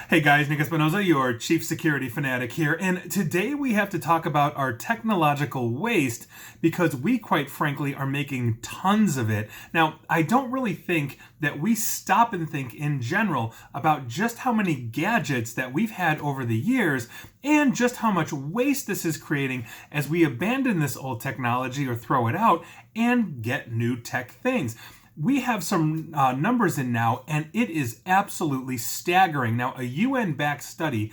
Hey guys, Nick Espinoza, your chief security fanatic here, and today we have to talk about our technological waste because we, quite frankly, are making tons of it. Now, I don't really think that we stop and think in general about just how many gadgets that we've had over the years and just how much waste this is creating as we abandon this old technology or throw it out and get new tech things. We have some numbers in now, and it is absolutely staggering. Now, a UN-backed study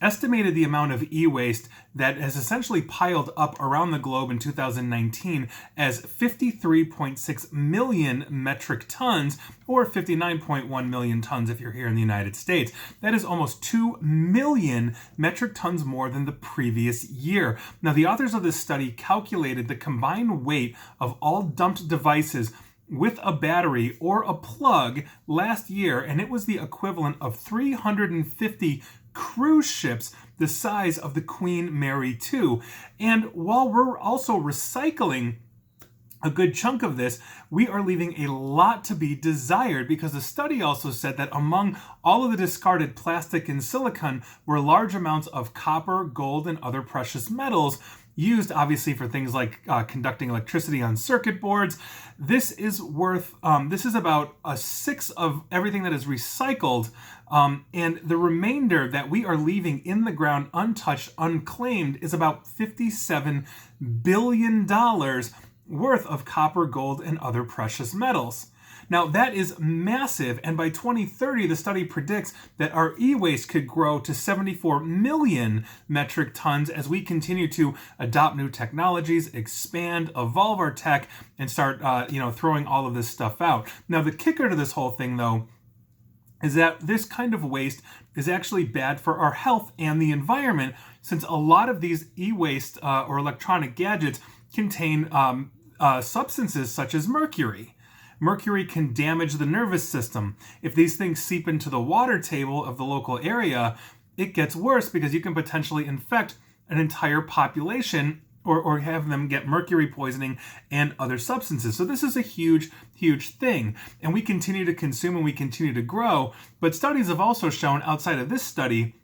estimated the amount of e-waste that has essentially piled up around the globe in 2019 as 53.6 million metric tons, or 59.1 million tons if you're here in the United States. That is almost 2 million metric tons more than the previous year. Now, the authors of this study calculated the combined weight of all dumped devices with a battery or a plug last year, and it was the equivalent of 350 cruise ships the size of the Queen Mary II. And while we're also recycling a good chunk of this, we are leaving a lot to be desired, because the study also said that among all of the discarded plastic and silicon were large amounts of copper, gold, and other precious metals, used obviously for things like conducting electricity on circuit boards. This is about a sixth of everything that is recycled, and the remainder that we are leaving in the ground untouched, unclaimed, is about $57 billion worth of copper, gold, and other precious metals. Now, that is massive, and by 2030, the study predicts that our e-waste could grow to 74 million metric tons as we continue to adopt new technologies, expand, evolve our tech, and start, throwing all of this stuff out. Now, the kicker to this whole thing, though, is that this kind of waste is actually bad for our health and the environment, since a lot of these e-waste or electronic gadgets contain substances such as mercury. Mercury can damage the nervous system. If these things seep into the water table of the local area, it gets worse because you can potentially infect an entire population or have them get mercury poisoning and other substances. So this is a huge, huge thing. And we continue to consume and we continue to grow. But studies have also shown, outside of this study,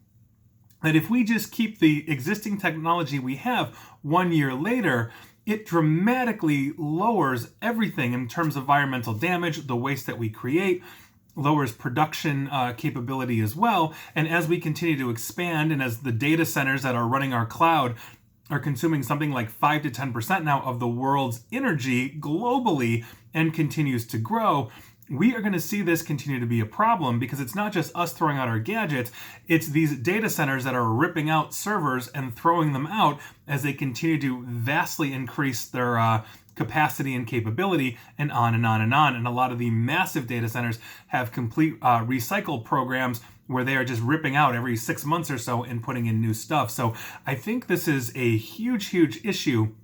that if we just keep the existing technology we have 1 year later, it dramatically lowers everything in terms of environmental damage, the waste that we create, lowers production capability as well. And as we continue to expand, and as the data centers that are running our cloud are consuming something like 5 to 10% now of the world's energy globally and continues to grow, we are going to see this continue to be a problem, because it's not just us throwing out our gadgets, it's these data centers that are ripping out servers and throwing them out as they continue to vastly increase their capacity and capability, and on and on and on. And a lot of the massive data centers have complete recycle programs where they are just ripping out every 6 months or so and putting in new stuff. So I think this is a huge, huge issue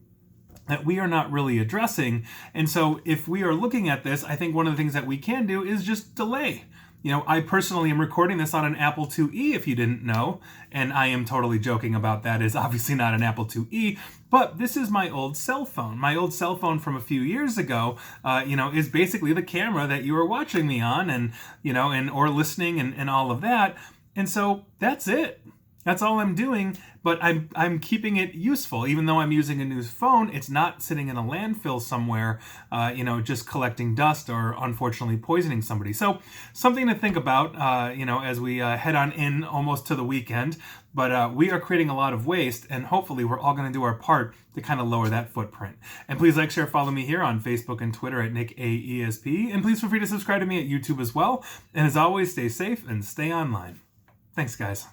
that we are not really addressing. And so if we are looking at this, I think one of the things that we can do is just delay. I personally am recording this on an Apple IIe, if you didn't know, and I am totally joking about that. It's obviously not an Apple IIe, but this is my old cell phone. My old cell phone from a few years ago, is basically the camera that you are watching me on, and or listening and all of that. And so that's it. That's all I'm doing, but I'm keeping it useful. Even though I'm using a new phone, it's not sitting in a landfill somewhere, just collecting dust or unfortunately poisoning somebody. So something to think about, as we head on in almost to the weekend. But we are creating a lot of waste, and hopefully we're all going to do our part to kind of lower that footprint. And please like, share, follow me here on Facebook and Twitter at NickAESP. And please feel free to subscribe to me at YouTube as well. And as always, stay safe and stay online. Thanks, guys.